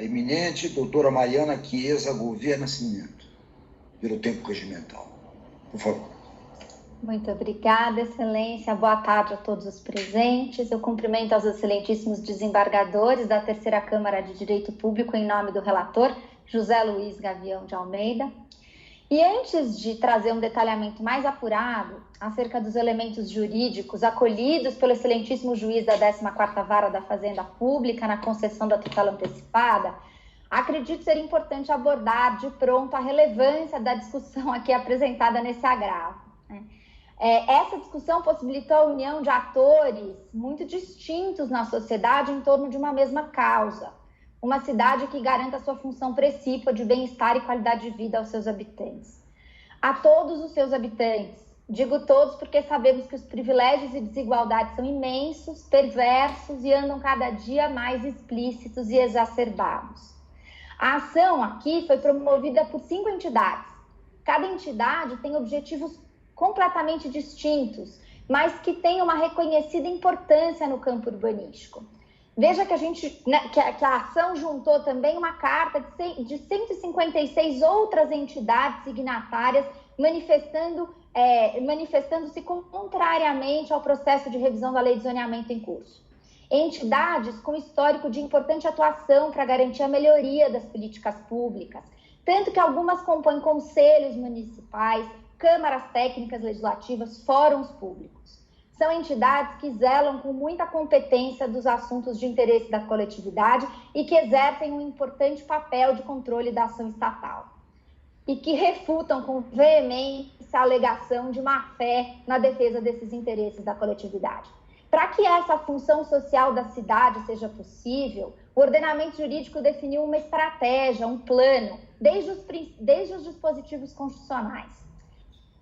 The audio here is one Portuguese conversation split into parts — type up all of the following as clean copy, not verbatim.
a eminente doutora Mariana Chiesa Gouveia Nascimento, pelo tempo regimental. Por favor. Muito obrigada, Excelência. Boa tarde a todos os presentes. Eu cumprimento aos excelentíssimos desembargadores da Terceira Câmara de Direito Público em nome do relator, José Luiz Gavião de Almeida. E antes de trazer um detalhamento mais apurado acerca dos elementos jurídicos acolhidos pelo excelentíssimo juiz da 14ª Vara da Fazenda Pública na concessão da tutela antecipada, acredito ser importante abordar de pronto a relevância da discussão aqui apresentada nesse agravo. Essa discussão possibilitou a união de atores muito distintos na sociedade em torno de uma mesma causa, uma cidade que garanta sua função precípua de bem-estar e qualidade de vida aos seus habitantes. A todos os seus habitantes, digo todos porque sabemos que os privilégios e desigualdades são imensos, perversos e andam cada dia mais explícitos e exacerbados. A ação aqui foi promovida por 5 entidades. Cada entidade tem objetivos completamente distintos, mas que têm uma reconhecida importância no campo urbanístico. Veja que que a ação juntou também uma carta de 156 outras entidades signatárias manifestando-se contrariamente ao processo de revisão da Lei de Zoneamento em curso. Entidades com histórico de importante atuação para garantir a melhoria das políticas públicas, tanto que algumas compõem conselhos municipais, câmaras técnicas legislativas, fóruns públicos. São entidades que zelam com muita competência dos assuntos de interesse da coletividade e que exercem um importante papel de controle da ação estatal. E que refutam com veemência a alegação de má-fé na defesa desses interesses da coletividade. Para que essa função social da cidade seja possível, o ordenamento jurídico definiu uma estratégia, um plano, desde os dispositivos constitucionais.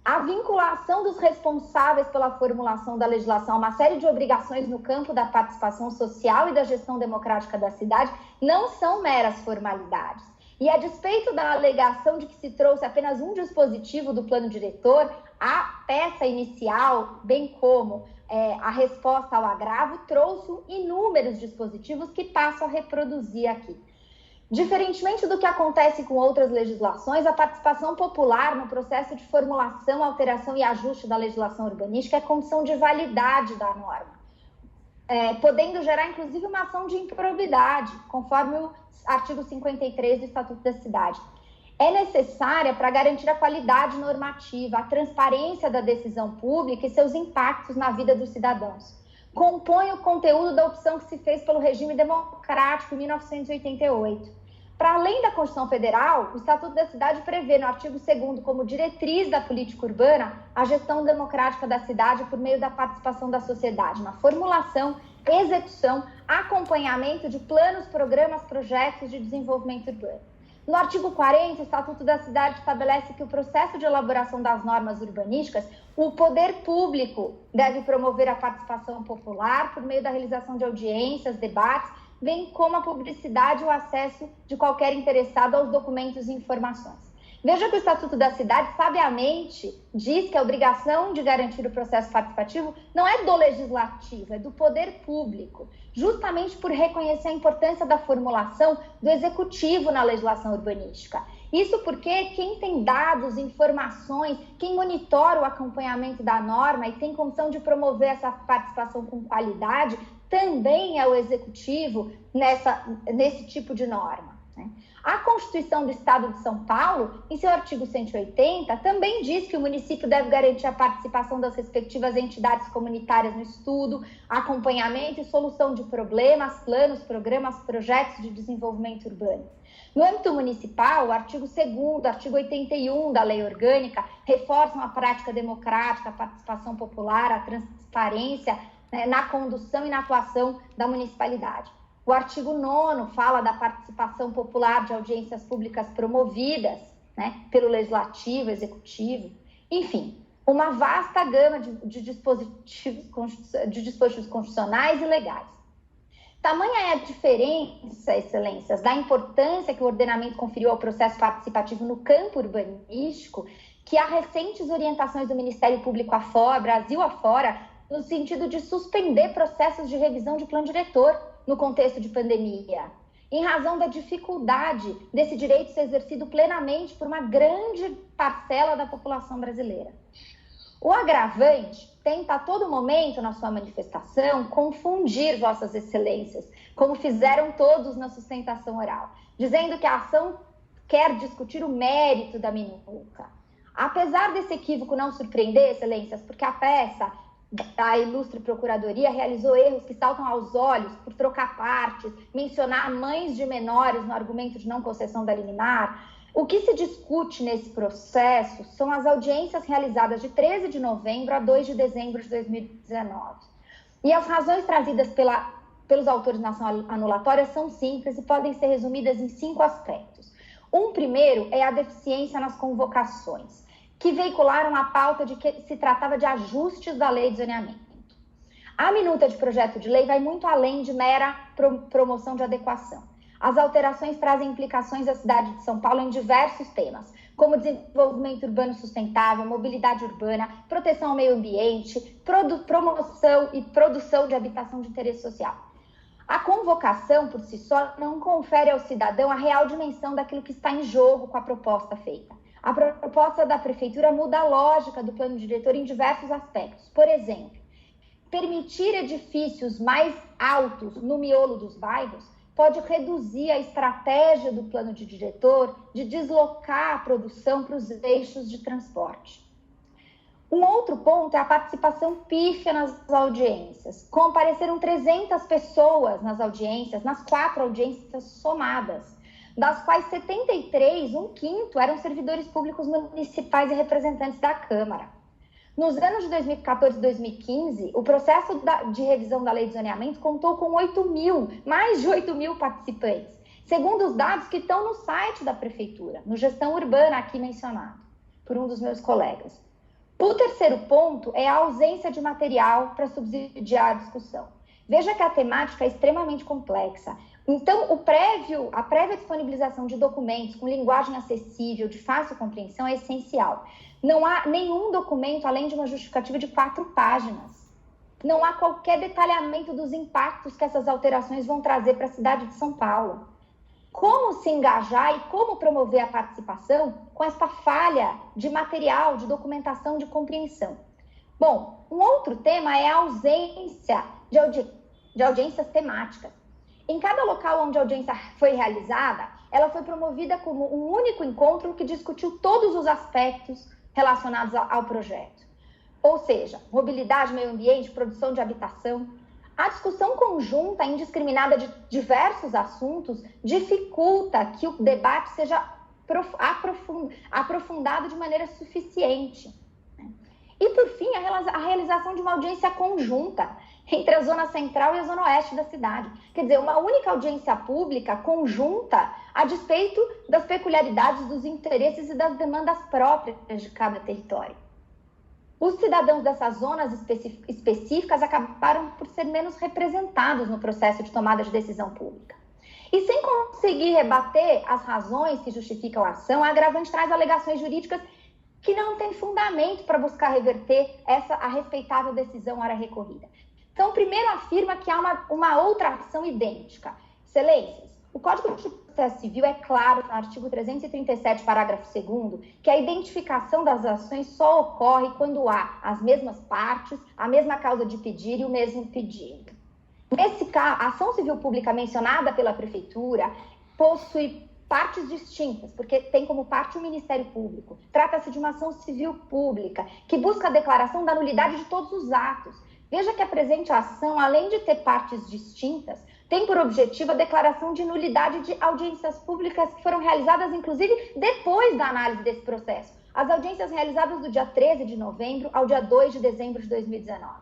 A vinculação dos responsáveis pela formulação da legislação a uma série de obrigações no campo da participação social e da gestão democrática da cidade não são meras formalidades. E a despeito da alegação de que se trouxe apenas um dispositivo do plano diretor, a peça inicial, bem como a resposta ao agravo, trouxe inúmeros dispositivos que passo a reproduzir aqui. Diferentemente do que acontece com outras legislações, a participação popular no processo de formulação, alteração e ajuste da legislação urbanística é condição de validade da norma, podendo gerar, inclusive, uma ação de improbidade, conforme o artigo 53 do Estatuto da Cidade. É necessária para garantir a qualidade normativa, a transparência da decisão pública e seus impactos na vida dos cidadãos. Compõe o conteúdo da opção que se fez pelo regime democrático em 1988. Para além da Constituição Federal, o Estatuto da Cidade prevê no artigo 2º como diretriz da política urbana a gestão democrática da cidade por meio da participação da sociedade na formulação, execução, acompanhamento de planos, programas, projetos de desenvolvimento urbano. No artigo 40, o Estatuto da Cidade estabelece que o processo de elaboração das normas urbanísticas, o poder público deve promover a participação popular por meio da realização de audiências, debates, bem como a publicidade e o acesso de qualquer interessado aos documentos e informações. Veja que o Estatuto da Cidade, sabiamente, diz que a obrigação de garantir o processo participativo não é do legislativo, é do poder público, justamente por reconhecer a importância da formulação do executivo na legislação urbanística. Isso porque quem tem dados, informações, quem monitora o acompanhamento da norma e tem condição de promover essa participação com qualidade, também é o executivo nesse tipo de norma, né? A Constituição do Estado de São Paulo, em seu artigo 180, também diz que o município deve garantir a participação das respectivas entidades comunitárias no estudo, acompanhamento e solução de problemas, planos, programas, projetos de desenvolvimento urbano. No âmbito municipal, o artigo 2º, artigo 81 da Lei Orgânica reforçam a prática democrática, a participação popular, a transparência, né, na condução e na atuação da municipalidade. O artigo 9º fala da participação popular de audiências públicas promovidas, né, pelo Legislativo, Executivo. Enfim, uma vasta gama de dispositivos constitucionais e legais. Tamanha é a diferença, excelências, da importância que o ordenamento conferiu ao processo participativo no campo urbanístico, que há recentes orientações do Ministério Público afora, Brasil afora, no sentido de suspender processos de revisão de plano diretor no contexto de pandemia. em razão da dificuldade desse direito ser exercido plenamente por uma grande parcela da população brasileira. O agravante tenta a todo momento, na sua manifestação, confundir Vossas Excelências, como fizeram todos na sustentação oral, dizendo que a ação quer discutir o mérito da minuta. Apesar desse equívoco não surpreender, Excelências, porque a peça da ilustre Procuradoria realizou erros que saltam aos olhos por trocar partes, mencionar mães de menores no argumento de não concessão da liminar, o que se discute nesse processo são as audiências realizadas de 13 de novembro a 2 de dezembro de 2019. E as razões trazidas pelos autores na ação anulatória são simples e podem ser resumidas em 5 aspectos. Um primeiro é a deficiência nas convocações, que veicularam a pauta de que se tratava de ajustes da lei de zoneamento. A minuta de projeto de lei vai muito além de mera promoção de adequação. As alterações trazem implicações à cidade de São Paulo em diversos temas, como desenvolvimento urbano sustentável, mobilidade urbana, proteção ao meio ambiente, promoção e produção de habitação de interesse social. A convocação, por si só, não confere ao cidadão a real dimensão daquilo que está em jogo com a proposta feita. A proposta da Prefeitura muda a lógica do plano diretor em diversos aspectos. Por exemplo, permitir edifícios mais altos no miolo dos bairros pode reduzir a estratégia do plano de diretor de deslocar a produção para os eixos de transporte. Um outro ponto é a participação pífia nas audiências. Compareceram 300 pessoas nas audiências, nas 4 audiências somadas, das quais 73, um quinto, eram servidores públicos municipais e representantes da Câmara. Nos anos de 2014 e 2015, o processo de revisão da lei de zoneamento contou com mais de 8 mil participantes, segundo os dados que estão no site da Prefeitura, no Gestão Urbana aqui mencionado, por um dos meus colegas. O terceiro ponto é a ausência de material para subsidiar a discussão. Veja que a temática é extremamente complexa. Então, a prévia disponibilização de documentos com linguagem acessível, de fácil compreensão, é essencial. Não há nenhum documento além de uma justificativa de 4 páginas. Não há qualquer detalhamento dos impactos que essas alterações vão trazer para a cidade de São Paulo. Como se engajar e como promover a participação com essa falha de material, de documentação, de compreensão? Bom, um outro tema é a ausência de audiências temáticas. Em cada local onde a audiência foi realizada, ela foi promovida como um único encontro que discutiu todos os aspectos relacionados ao projeto. Ou seja, mobilidade, meio ambiente, produção de habitação. A discussão conjunta, indiscriminada de diversos assuntos, dificulta que o debate seja aprofundado de maneira suficiente. E, por fim, a realização de uma audiência conjunta entre a zona central e a zona oeste da cidade. Quer dizer, uma única audiência pública conjunta a despeito das peculiaridades, dos interesses e das demandas próprias de cada território. Os cidadãos dessas zonas específicas acabaram por ser menos representados no processo de tomada de decisão pública. E sem conseguir rebater as razões que justificam a ação, a agravante traz alegações jurídicas que não têm fundamento para buscar reverter a respeitável decisão ora recorrida. Então, primeiro afirma que há uma outra ação idêntica. Excelências, o Código de Processo Civil é claro, no artigo 337, parágrafo 2º, que a identificação das ações só ocorre quando há as mesmas partes, a mesma causa de pedir e o mesmo pedido. Nesse caso, a ação civil pública mencionada pela Prefeitura possui partes distintas, porque tem como parte o Ministério Público. Trata-se de uma ação civil pública que busca a declaração da nulidade de todos os atos. Veja que a presente ação, além de ter partes distintas, tem por objetivo a declaração de nulidade de audiências públicas que foram realizadas, inclusive, depois da análise desse processo. As audiências realizadas do dia 13 de novembro ao dia 2 de dezembro de 2019,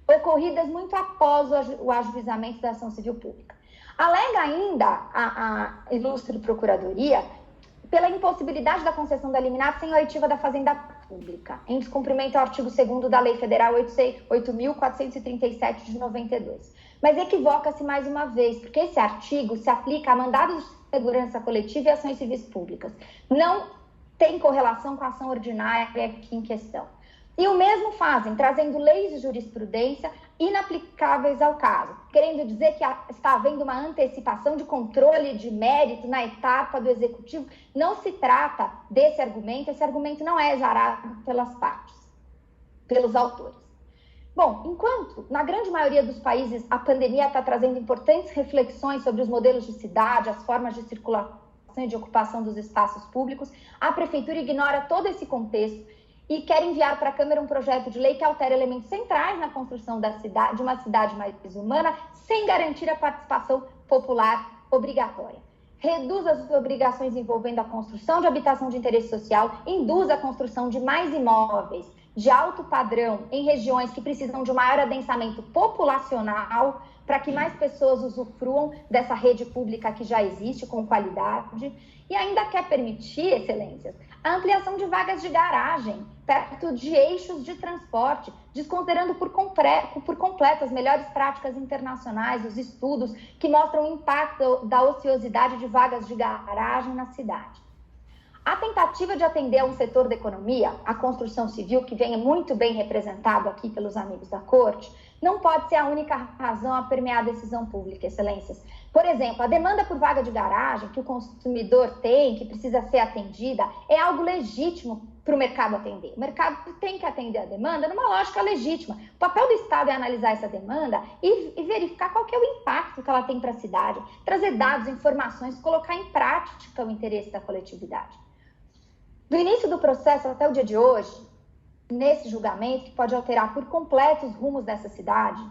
ocorridas muito após o ajuizamento da ação civil pública. Alega ainda a ilustre Procuradoria pela impossibilidade da concessão da liminar sem a oitiva da Fazenda Pública, em descumprimento ao artigo 2º da Lei Federal 8.437 de 92. Mas equivoca-se mais uma vez, porque esse artigo se aplica a mandados de segurança coletiva e ações civis públicas. Não tem correlação com a ação ordinária aqui em questão. E o mesmo fazem, trazendo leis de jurisprudência inaplicáveis ao caso, querendo dizer que está havendo uma antecipação de controle de mérito na etapa do executivo. Não se trata desse argumento, esse argumento não é exarado pelas partes, pelos autores. Bom, enquanto na grande maioria dos países a pandemia está trazendo importantes reflexões sobre os modelos de cidade, as formas de circulação e de ocupação dos espaços públicos, a prefeitura ignora todo esse contexto e quer enviar para a Câmara um projeto de lei que altera elementos centrais na construção da cidade, de uma cidade mais humana, sem garantir a participação popular obrigatória. Reduz as obrigações envolvendo a construção de habitação de interesse social, induz a construção de mais imóveis de alto padrão em regiões que precisam de um maior adensamento populacional para que mais pessoas usufruam dessa rede pública que já existe com qualidade, e ainda quer permitir, excelências, a ampliação de vagas de garagem perto de eixos de transporte, desconsiderando por completo as melhores práticas internacionais, os estudos que mostram o impacto da ociosidade de vagas de garagem na cidade. A tentativa de atender a um setor da economia, a construção civil, que vem muito bem representado aqui pelos amigos da Corte, não pode ser a única razão a permear a decisão pública, excelências. Por exemplo, a demanda por vaga de garagem que o consumidor tem, que precisa ser atendida, é algo legítimo para o mercado atender. O mercado tem que atender a demanda numa lógica legítima. O papel do Estado é analisar essa demanda e verificar qual que é o impacto que ela tem para a cidade, trazer dados, informações, colocar em prática o interesse da coletividade. Do início do processo até o dia de hoje, nesse julgamento, que pode alterar por completo os rumos dessa cidade,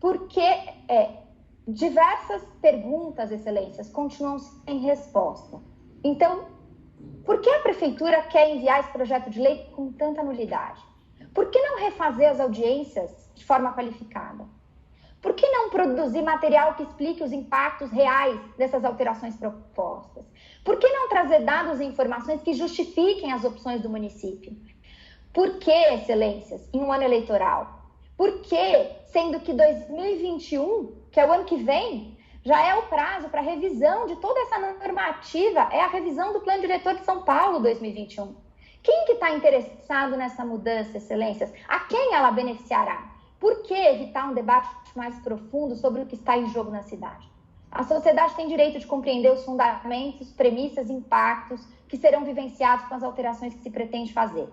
porque diversas perguntas, excelências, continuam sem resposta. Então, por que a prefeitura quer enviar esse projeto de lei com tanta nulidade? Por que não refazer as audiências de forma qualificada? Por que não produzir material que explique os impactos reais dessas alterações propostas? Por que não trazer dados e informações que justifiquem as opções do município? Por que, excelências, em um ano eleitoral? Por que, sendo que 2021, que é o ano que vem, já é o prazo para revisão de toda essa normativa, é a revisão do Plano Diretor de São Paulo 2021. Quem que está interessado nessa mudança, excelências? A quem ela beneficiará? Por que evitar um debate mais profundo sobre o que está em jogo na cidade? A sociedade tem direito de compreender os fundamentos, premissas e impactos que serão vivenciados com as alterações que se pretende fazer.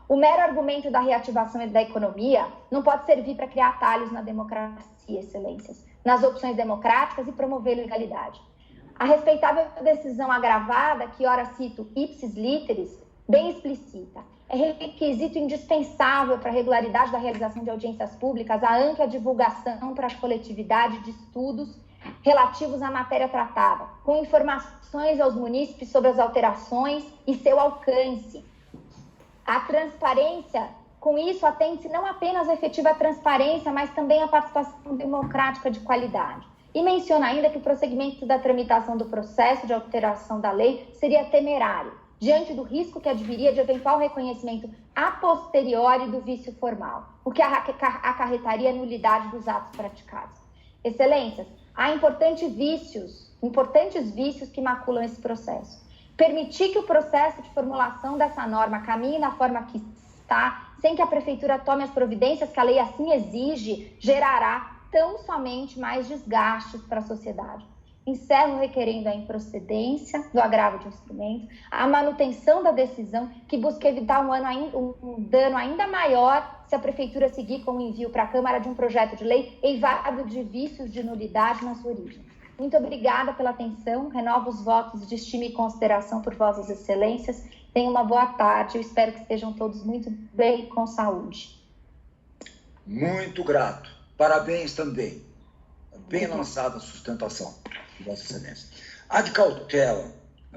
O mero argumento da reativação da economia não pode servir para criar atalhos na democracia, excelências, nas opções democráticas e promover legalidade. A respeitável decisão agravada, que ora cito ipsis literis, bem explicita, é requisito indispensável para a regularidade da realização de audiências públicas, a ampla divulgação para a coletividade de estudos relativos à matéria tratada, com informações aos munícipes sobre as alterações e seu alcance. A transparência, com isso, atende-se não apenas à efetiva transparência, mas também à participação democrática de qualidade. E menciona ainda que o prosseguimento da tramitação do processo de alteração da lei seria temerário, diante do risco que adviria de eventual reconhecimento a posteriori do vício formal, o que acarretaria a nulidade dos atos praticados. Excelências, há importantes vícios que maculam esse processo. Permitir que o processo de formulação dessa norma caminhe da forma que está, sem que a prefeitura tome as providências que a lei assim exige, gerará tão somente mais desgastes para a sociedade. Encerro requerendo a improcedência do agravo de instrumento, a manutenção da decisão que busca evitar um dano ainda maior se a prefeitura seguir com o envio para a Câmara de um projeto de lei eivado de vícios de nulidade na sua origem. Muito obrigada pela atenção, renovo os votos de estima e consideração por vossas excelências. Tenham uma boa tarde, eu espero que estejam todos muito bem e com saúde. Muito grato, parabéns também. Bem lançada a sustentação de vossa excelência. A de cautela